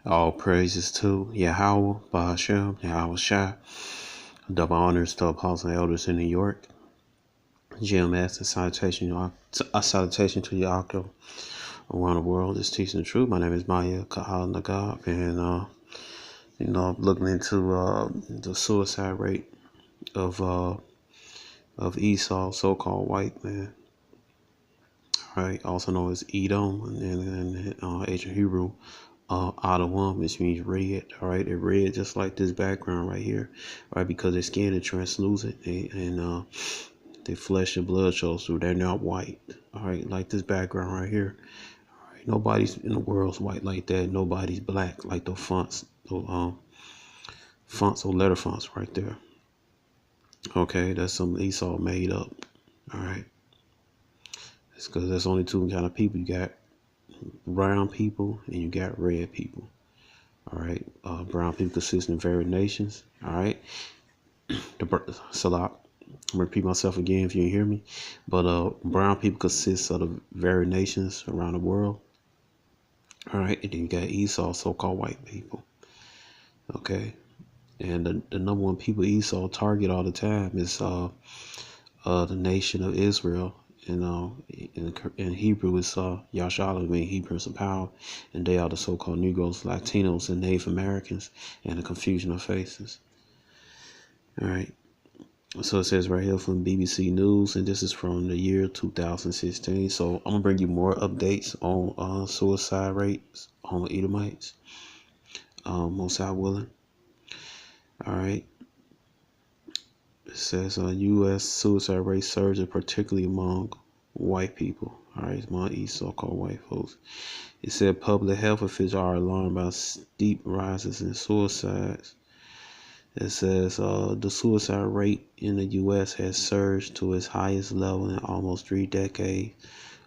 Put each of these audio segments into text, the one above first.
All praises to Yahweh, Bahashem, Yahweh Shai. Double honors to apostles and elders in New York. GMS and salutation to Yaakov around the world is teaching the truth. My name is Maya Kahal Nagab, and I'm looking into the suicide rate of Esau, so-called white man, right? Also known as Edom, and ancient Hebrew. One, which means red. All right, they're red just like this background right here, right? Because their skin is translucent, and their flesh and blood shows through. They're not white. All right, like this background right here. All right, nobody's in the world's white like that. Nobody's black like the fonts, fonts or letter fonts right there. Okay, that's some Esau made up. All right, it's because there's only two kind of people. You got brown people and you got red people. All right, brown people consist of varied nations. All right, Salak. I'm gonna repeat myself again if you didn't hear me. But brown people consist of the varied nations around the world. All right, and then you got Esau, so-called white people. Okay, and the number one people Esau target all the time is the nation of Israel. In Hebrew, it's Yashala, mean Hebrew some power, and they are the so-called Negroes, Latinos, and Native Americans, and the confusion of faces. All right. So it says right here from BBC News, and this is from the year 2016. So I'm gonna bring you more updates on suicide rates on Edomites, most high willing. All right. It says U.S. suicide rate surges, particularly among white people. All right, among these so-called white folks. It said public health officials are alarmed by steep rises in suicides. It says the suicide rate in the U.S. has surged to its highest level in almost 3 decades,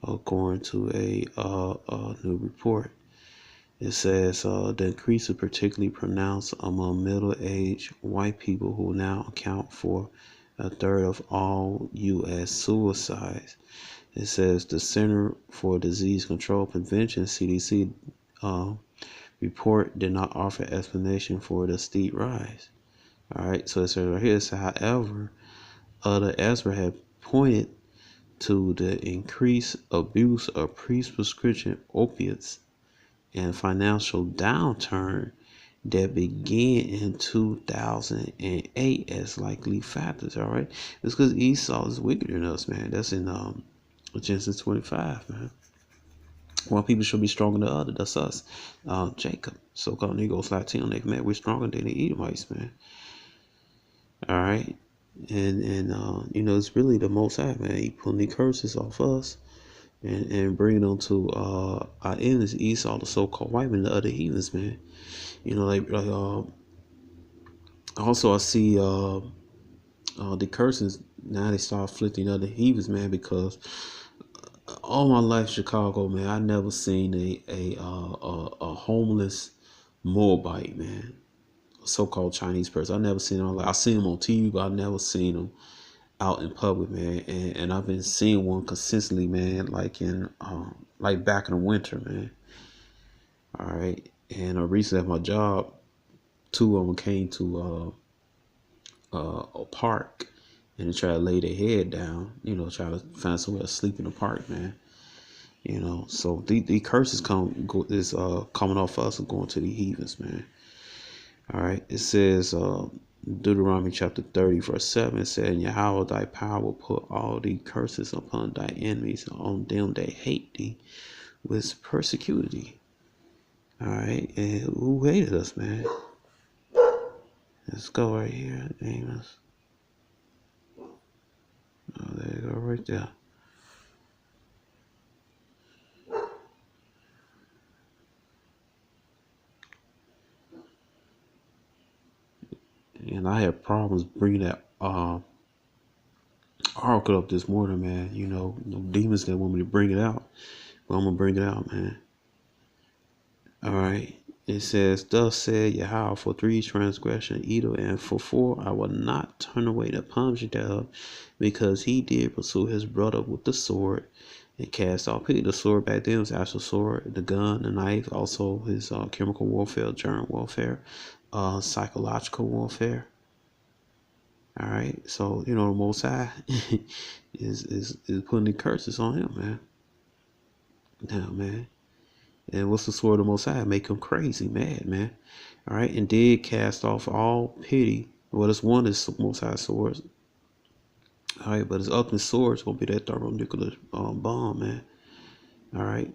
according to a new report. It says the increase is particularly pronounced among middle-aged white people, who now account for a third of all U.S. suicides. It says the Center for Disease Control Prevention, CDC, report did not offer explanation for the steep rise. All right, so it says right here, so however, other experts have pointed to the increased abuse of prescription opiates and financial downturn that began in 2008 as likely factors. All right, it's because Esau is wickeder than us, man. That's in Genesis 25, man. One people should be stronger than the other. That's us. Jacob, so-called Negroes, Latino, man, we're stronger than the Edomites, man. All right, and it's really the Most High, man. He pulling the curses off us and bringing them to our enemies, Esau, the so-called white man, the other heathens, man. Also I see the curses now, they start afflicting other heathens, man, because all my life Chicago, man, I never seen a homeless Moabite, man, so-called Chinese person. I never seen them. I seen them on TV, but I never seen them out in public, man. And I've been seeing one consistently, man, like back in the winter, man. All right, and recently at my job, 2 of them came to a park and they try to lay their head down, try to find somewhere to sleep in the park, man. So the curses coming off us and going to the heathens, man. All right, it says Deuteronomy chapter 30 verse 7, it said, "And Yahweh thy power will put all the curses upon thy enemies, and on them that hate thee, which persecuted thee." All right, and who hated us, man? Let's go right here, Amos. Oh, there you go, right there. And I had problems bringing that article up this morning, man. No demons that want me to bring it out, but I'm gonna bring it out, man. All right. It says, "Thus said Yahweh, for 3 transgression, Edom, and for 4 I will not turn away the punishment thereof, because he did pursue his brother with the sword, and cast off pity. The sword back then was actual sword, the gun, the knife, also his chemical warfare, germ warfare, psychological warfare. All right, so the Most High is putting the curses on him, man. Now, man, and what's the sword of the Most High? Make him crazy, mad, man. All right, and did cast off all pity. Well, it's one of his Most High swords. All right, but his ultimate sword is gonna be that thermonuclear bomb, man. All right,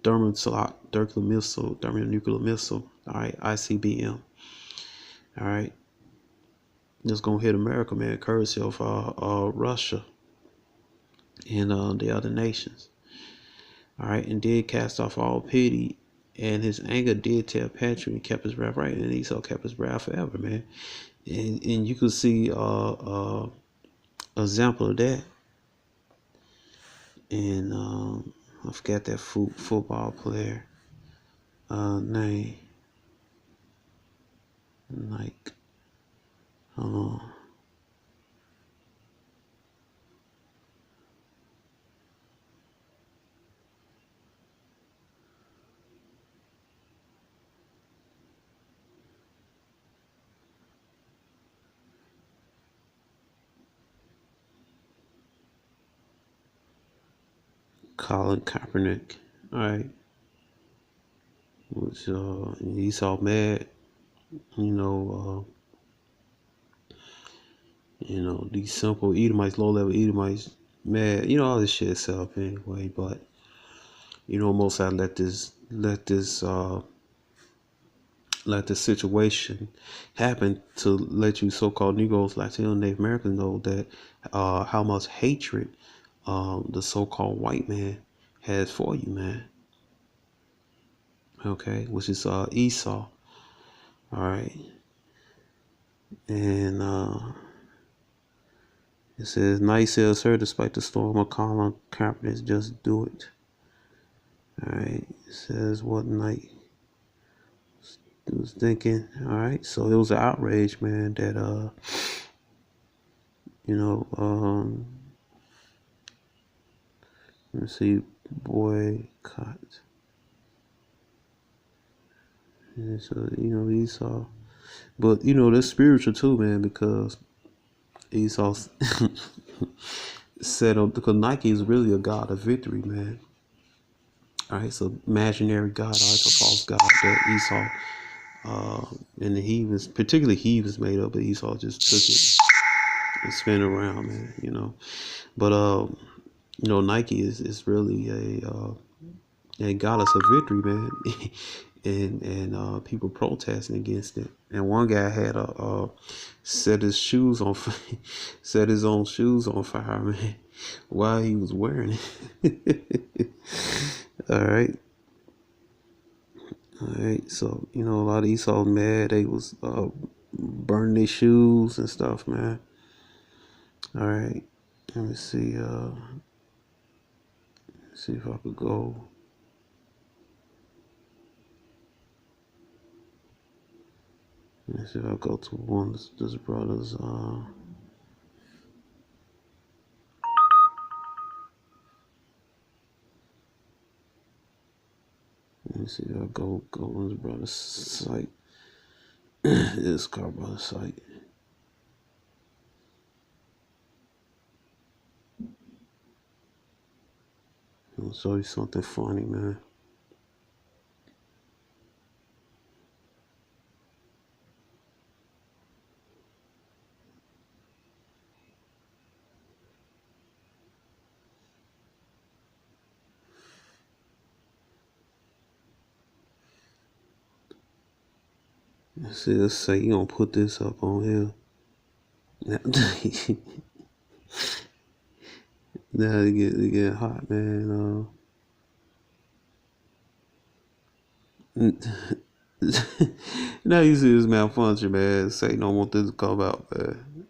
thermonuclear missile. All right, ICBM. All right, just gonna hit America, man, courtesy of Russia and the other nations. All right, and did cast off all pity, and his anger did tell Patrick and kept his wrath, right, and Esau kept his wrath forever, man. And you could see example of that, and I forgot that football player name, like Colin Kaepernick. All right, which Esau mad, you know. These simple Edomites, low level Edomites, mad. All this shit set up anyway. But Most I let this situation happen to let you so-called Negroes, Latino, Native Americans know that how much hatred the so-called white man has for you, man. Okay, which is Esau. All right, and it says, "Night sails her despite the storm of Colin Kaepernick. Just do it." All right, it says what night was thinking. All right, so it was an outrage, man, that let's see, boycott. And so Esau, but that's spiritual too, man, because Esau said because Nike is really a god of victory, man. All right, so imaginary god, all right, a false god that Esau and the heathens, particularly heathens, made up, but Esau just took it and spin around, man. But Nike is really a goddess of victory, man. and people protesting against it. And one guy had set his shoes on set his own shoes on fire, man, while he was wearing it. All right. All right, so a lot of Esau mad. They was burning their shoes and stuff, man. All right, let me see. See if I could go. Let me see if I go to one of this brother's. Let me see if I go on his brother's site. This car brother's site. I'll show you something funny, man. Let's say you gonna put this up on here. Now they get hot, man. Now you see this malfunction, man. Satan don't want this to come out, man.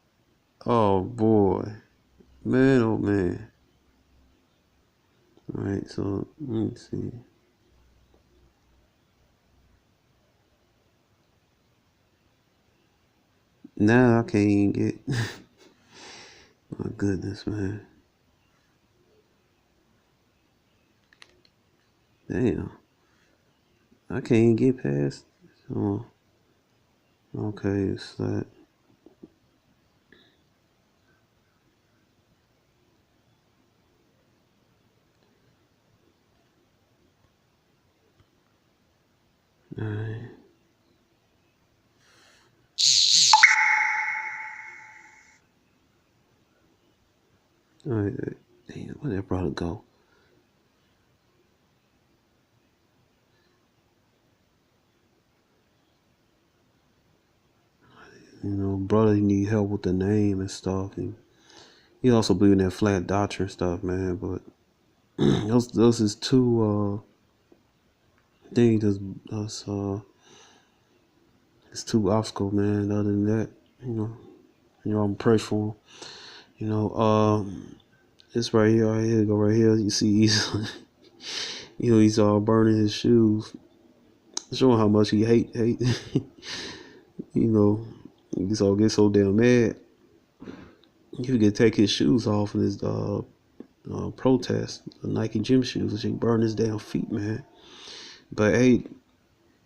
Oh boy, man, oh man. All right, so let me see. Now I can't even get. My goodness, man. Damn, I can't get past. Oh, okay, it's that. Alright. Alright. Damn, where that brother go? You know, brother, he need help with the name and stuff. And he also believe in that flat doctrine stuff, man. But those is two things it's two obstacles, man. Other than that, you know, I'm pray for him. You know, this right here, go right here. You see, he's all burning his shoes, showing how much he hate. You know, he's all get so damn mad. You could take his shoes off in his protest, the Nike gym shoes, and he burn his damn feet, man. But hey,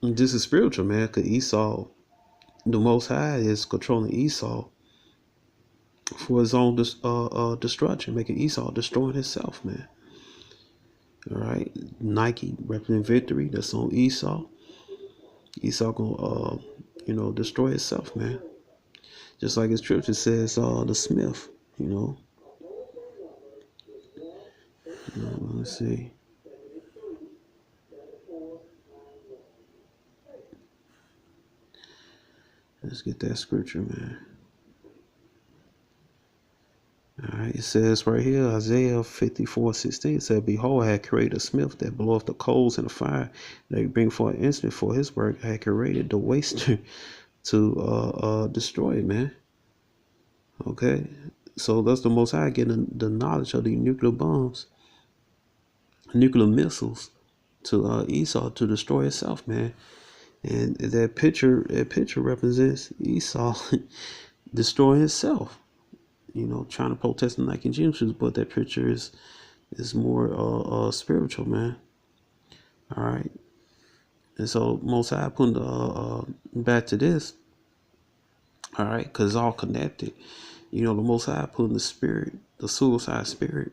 this is spiritual, man. Cause Esau, the Most High, is controlling Esau for his own destruction, making Esau destroying himself, man. All right, Nike represent victory. That's on Esau. Esau gonna destroy himself, man. Just like his scripture says, the Smith. Let's see. Let's get that scripture, man. All right, it says right here, Isaiah 54:16 said, "Behold, I had created a smith that bloweth the coals in the fire, that bring forth an instrument for his work. I had created the waster to destroy it, man." Okay, so that's the Most High getting the knowledge of the nuclear bombs, nuclear missiles to Esau to destroy itself, man. And that picture represents Esau destroying himself. Trying to protest the Nike gym shoes, but that picture is more spiritual, man. All right, and so Most High putting back to this. All right, because it's all connected. The Most High putting the spirit, the suicide spirit,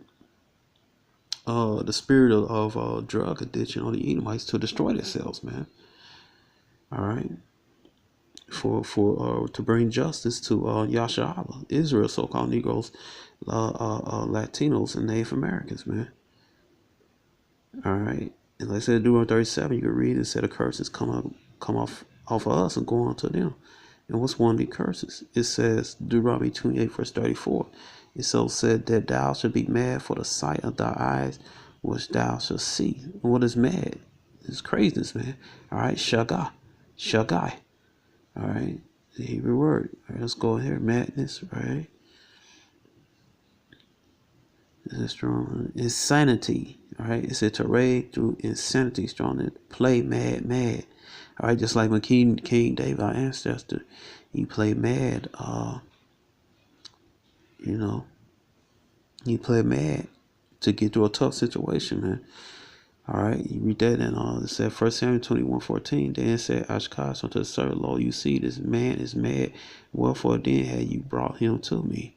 the spirit of drug addiction on the Edomites to destroy themselves, man. All right. For to bring justice to Yasharala, Israel, so-called Negroes, Latinos, and Native Americans, man. All right, and like I said, Deuteronomy 37, you can read it. Said the curses come off of us and go on to them. And what's one of the curses? It says Deuteronomy 28:34. It so said that thou should be mad for the sight of thy eyes, which thou shalt see. And what is mad? It's craziness, man. All right, shagai. All right, the Hebrew word. All right, let's go here. Madness, right? This is strong. Insanity. All right, it said to rage through insanity, strong to play mad. All right, just like when King David, our ancestor, he played mad. He played mad to get through a tough situation, man. All right, you read that, and it said 1 Samuel 21:14. Then said Ashkaz unto the servant, Lord, you see this man is mad. Wherefore then had you brought him to me?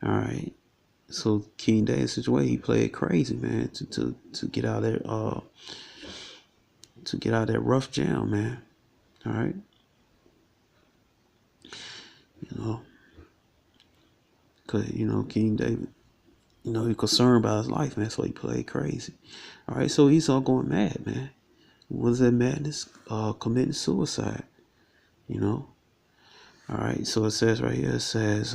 All right. So King David's situation, he played crazy, man, to get out of that rough jam, man. All right. Cause King David, he concerned about his life, man, so he played crazy. All right, so he's all going mad, man. What is that madness? Committing suicide. All right, so it says right here, it says,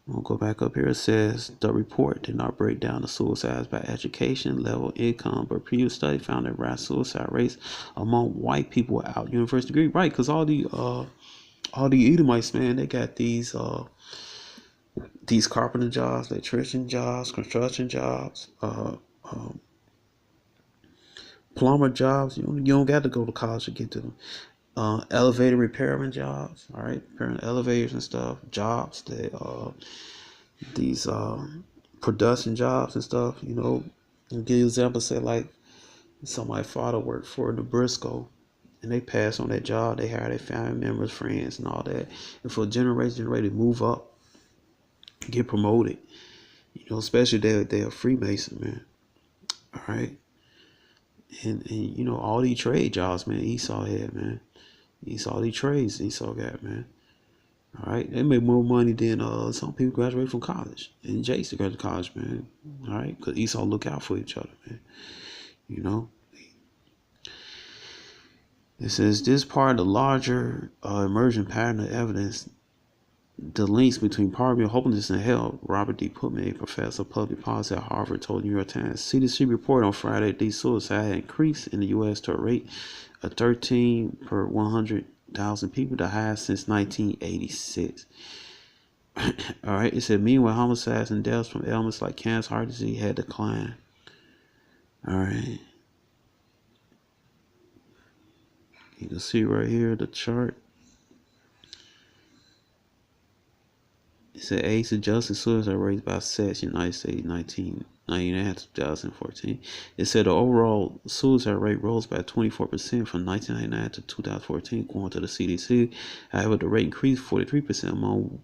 we'll go back up here. It says the report did not break down the suicides by education level, income, but previous study found that rise suicide rates among white people without university degree. Right, because all the Edomites, man, they got these carpenter jobs, electrician jobs, construction jobs, plumber jobs. You don't got to go to college to get to them. Elevator repairman jobs, all right, repairing elevators and stuff. Jobs that these production jobs and stuff. You know, I'll give you an example. Say like somebody's father worked for the Briscoe, and they pass on that job. They hire their family members, friends, and all that. And for generation ready to move up, get promoted. You know, especially they're a Freemason, man. All right. And you know, all these trade jobs, man, Esau had, man. Esau, these trades Esau got, man. All right. They make more money than some people graduate from college. And Jason graduated college, man. All right. Because Esau look out for each other, man. You know. It says this part of the larger emerging pattern of evidence, the links between poverty, hopelessness, and health. Robert D. Putman, a professor of public policy at Harvard, told New York Times. CDC reported on Friday that these suicides had increased in the U.S. to a rate of 13 per 100,000 people, the highest since 1986. All right. It said, meanwhile, homicides and deaths from ailments like cancer, heart disease had declined. All right. You can see right here the chart. It said age-adjusted suicide rates by sex in the United States 1999 to 2014. It said the overall suicide rate rose by 24% from 1999 to 2014, according to the CDC. However, the rate increased 43% among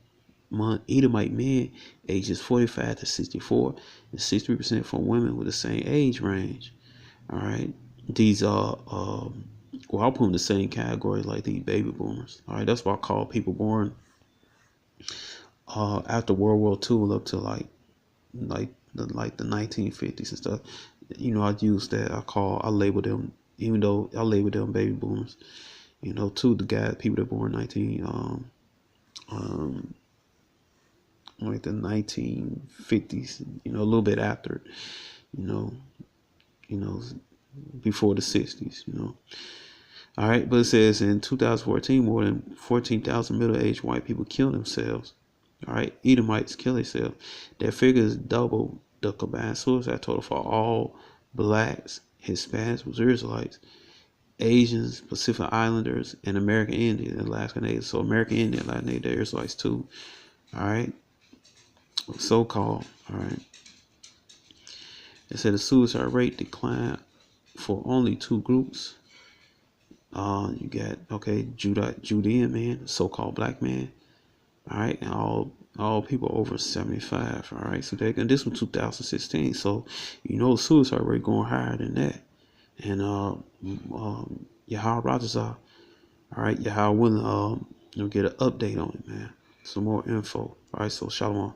Edomite men ages 45 to 64 and 63% for women with the same age range. All right. These are, well, I'll put them in the same category like these baby boomers. All right. That's why I call people born after World War II up to like the 1950s and stuff. You know, I use that. I label them, even though I label them baby boomers. You know, to the guys, people that born like the 1950s. You know, a little bit after. You know, before the 60s. You know. All right, but it says in 2014, more than 14,000 middle-aged white people killed themselves. All right, Edomites kill themselves. That figure is double the combined suicide total for all blacks, Hispanics, Israelites, Asians, Pacific Islanders, and American Indians, Alaska Natives. So American Indian, Alaska Native, they're Israelites too. All right, so-called. All right. It said the suicide rate declined for only two groups. You got Judean man, so-called black man. All right, and all people over 75. All right, so and this was 2016. So you know, suicide rate going higher than that. And Yahweh Rogers, all right, Yahweh willing, get an update on it, man. Some more info. All right, so shalom.